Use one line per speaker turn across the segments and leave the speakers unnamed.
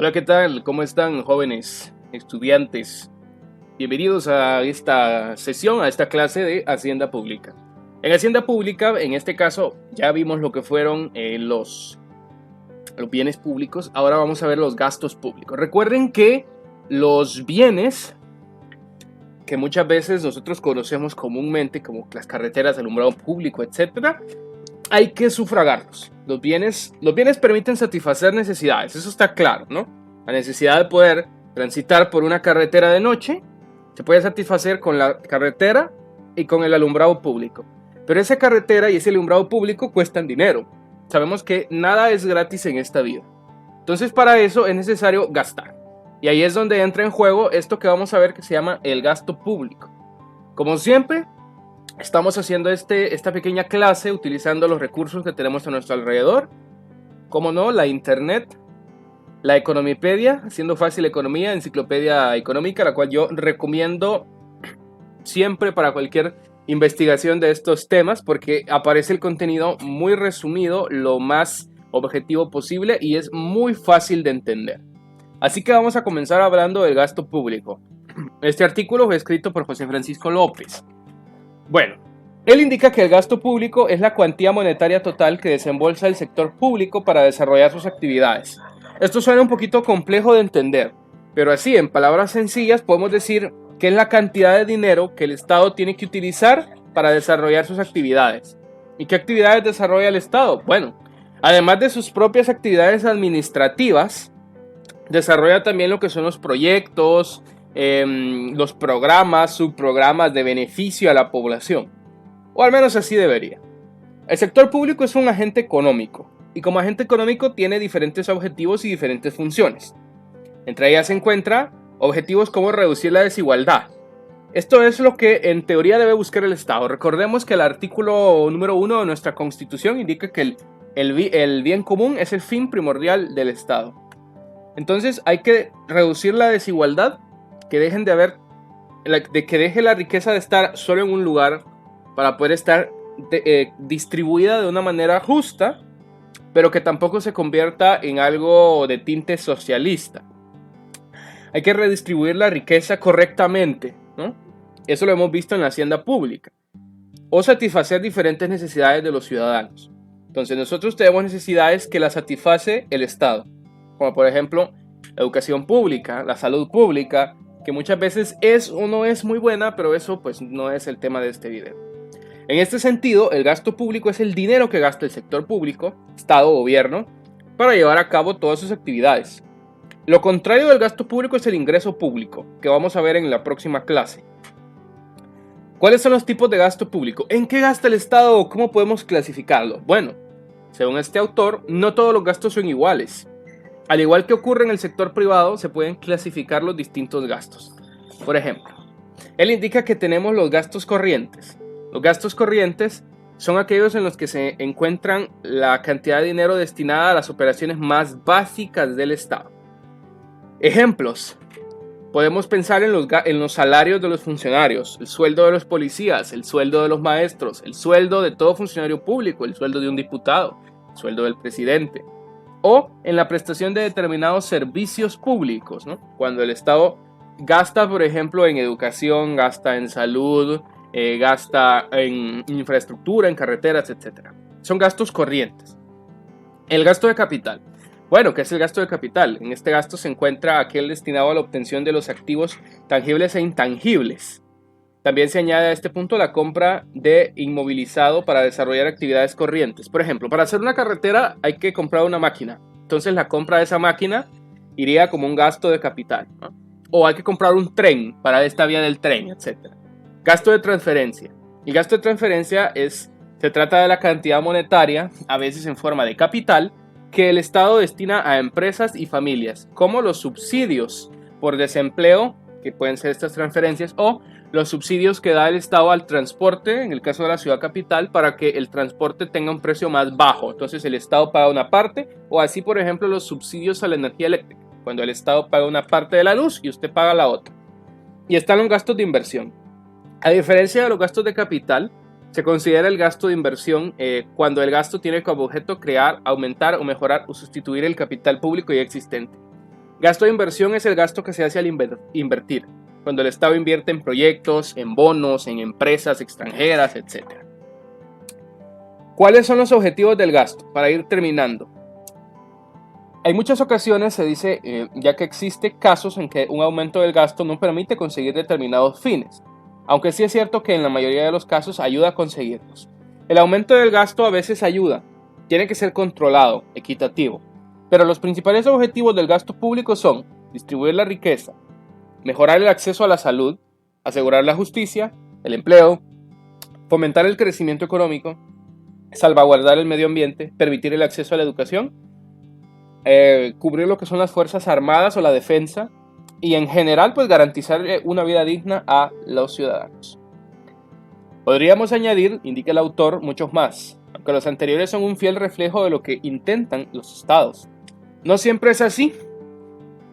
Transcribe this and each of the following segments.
Hola, ¿qué tal? ¿Cómo están, jóvenes estudiantes? Bienvenidos a esta sesión, a esta clase de Hacienda Pública. En Hacienda Pública, en este caso, ya vimos lo que fueron los bienes públicos. Ahora vamos a ver los gastos públicos. Recuerden que los bienes que muchas veces nosotros conocemos comúnmente como las carreteras, alumbrado público, etcétera, hay que sufragarlos. Los bienes permiten satisfacer necesidades, eso está claro, ¿no? La necesidad de poder transitar por una carretera de noche se puede satisfacer con la carretera y con el alumbrado público. Pero esa carretera y ese alumbrado público cuestan dinero. Sabemos que nada es gratis en esta vida. Entonces, para eso es necesario gastar. Y ahí es donde entra en juego esto que vamos a ver que se llama el gasto público. Como siempre, estamos haciendo esta pequeña clase utilizando los recursos que tenemos a nuestro alrededor. Como no, la internet, la Economipedia, Haciendo Fácil Economía, enciclopedia económica, la cual yo recomiendo siempre para cualquier investigación de estos temas, porque aparece el contenido muy resumido, lo más objetivo posible y es muy fácil de entender. Así que vamos a comenzar hablando del gasto público. Este artículo fue escrito por José Francisco López. Bueno, él indica que el gasto público es la cuantía monetaria total que desembolsa el sector público para desarrollar sus actividades. Esto suena un poquito complejo de entender, pero así, en palabras sencillas, podemos decir que es la cantidad de dinero que el Estado tiene que utilizar para desarrollar sus actividades. ¿Y qué actividades desarrolla el Estado? Bueno, además de sus propias actividades administrativas, desarrolla también lo que son los proyectos, los programas, subprogramas de beneficio a la población. O al menos así debería. El sector público es un agente económico y como agente económico tiene diferentes objetivos y diferentes funciones. Entre ellas se encuentra objetivos como reducir la desigualdad. Esto es lo que en teoría debe buscar el Estado. Recordemos que el artículo número 1 de nuestra Constitución indica que el bien común es el fin primordial del Estado. Entonces hay que reducir la desigualdad, que deje la riqueza de estar solo en un lugar para poder estar distribuida de una manera justa, pero que tampoco se convierta en algo de tinte socialista. Hay que redistribuir la riqueza correctamente, ¿no? Eso lo hemos visto en la hacienda pública. O satisfacer diferentes necesidades de los ciudadanos. Entonces nosotros tenemos necesidades que las satisface el Estado, como por ejemplo la educación pública, la salud pública, que muchas veces es o no es muy buena, pero eso pues no es el tema de este video. En este sentido, el gasto público es el dinero que gasta el sector público, Estado o gobierno, para llevar a cabo todas sus actividades. Lo contrario del gasto público es el ingreso público, que vamos a ver en la próxima clase. ¿Cuáles son los tipos de gasto público? ¿En qué gasta el Estado? ¿Cómo podemos clasificarlo? Bueno, según este autor, no todos los gastos son iguales. Al igual que ocurre en el sector privado, se pueden clasificar los distintos gastos. Por ejemplo, él indica que tenemos los gastos corrientes. Los gastos corrientes son aquellos en los que se encuentran la cantidad de dinero destinada a las operaciones más básicas del Estado. Ejemplos. Podemos pensar en los salarios de los funcionarios, el sueldo de los policías, el sueldo de los maestros, el sueldo de todo funcionario público, el sueldo de un diputado, el sueldo del presidente. O en la prestación de determinados servicios públicos, ¿no? Cuando el Estado gasta, por ejemplo, en educación, gasta en salud, gasta en infraestructura, en carreteras, etc. Son gastos corrientes. El gasto de capital. Bueno, ¿qué es el gasto de capital? En este gasto se encuentra aquel destinado a la obtención de los activos tangibles e intangibles. También se añade a este punto la compra de inmovilizado para desarrollar actividades corrientes. Por ejemplo, para hacer una carretera hay que comprar una máquina. Entonces la compra de esa máquina iría como un gasto de capital, ¿no? O hay que comprar un tren para esta vía del tren, etc. Gasto de transferencia. El gasto de transferencia se trata de la cantidad monetaria, a veces en forma de capital, que el Estado destina a empresas y familias, como los subsidios por desempleo, que pueden ser estas transferencias, o los subsidios que da el Estado al transporte, en el caso de la ciudad capital, para que el transporte tenga un precio más bajo. Entonces el Estado paga una parte, o así por ejemplo los subsidios a la energía eléctrica, cuando el Estado paga una parte de la luz y usted paga la otra. Y están los gastos de inversión. A diferencia de los gastos de capital, se considera el gasto de inversión cuando el gasto tiene como objeto crear, aumentar o mejorar o sustituir el capital público ya existente. Gasto de inversión es el gasto que se hace al invertir, cuando el Estado invierte en proyectos, en bonos, en empresas extranjeras, etc. ¿Cuáles son los objetivos del gasto? Para ir terminando. En muchas ocasiones se dice, ya que existe casos en que un aumento del gasto no permite conseguir determinados fines, aunque sí es cierto que en la mayoría de los casos ayuda a conseguirlos. El aumento del gasto a veces ayuda, tiene que ser controlado, equitativo, pero los principales objetivos del gasto público son distribuir la riqueza, mejorar el acceso a la salud, asegurar la justicia, el empleo, fomentar el crecimiento económico, salvaguardar el medio ambiente, permitir el acceso a la educación, cubrir lo que son las fuerzas armadas o la defensa y en general pues garantizar una vida digna a los ciudadanos. Podríamos añadir, indica el autor, muchos más, aunque los anteriores son un fiel reflejo de lo que intentan los estados. No siempre es así.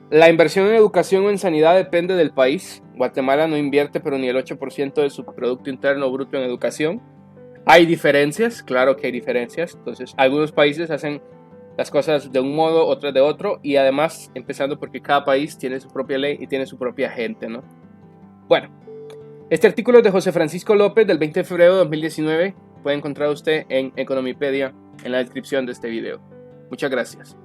La inversión en educación o en sanidad depende del país. Guatemala no invierte pero ni el 8% de su Producto Interno Bruto en educación. Hay diferencias, claro que hay diferencias. Entonces, algunos países hacen las cosas de un modo, otros de otro, y además, empezando porque cada país tiene su propia ley y tiene su propia gente, ¿no? Bueno, este artículo es de José Francisco López del 20 de febrero de 2019. Puede encontrar usted en Economipedia en la descripción de este video. Muchas gracias.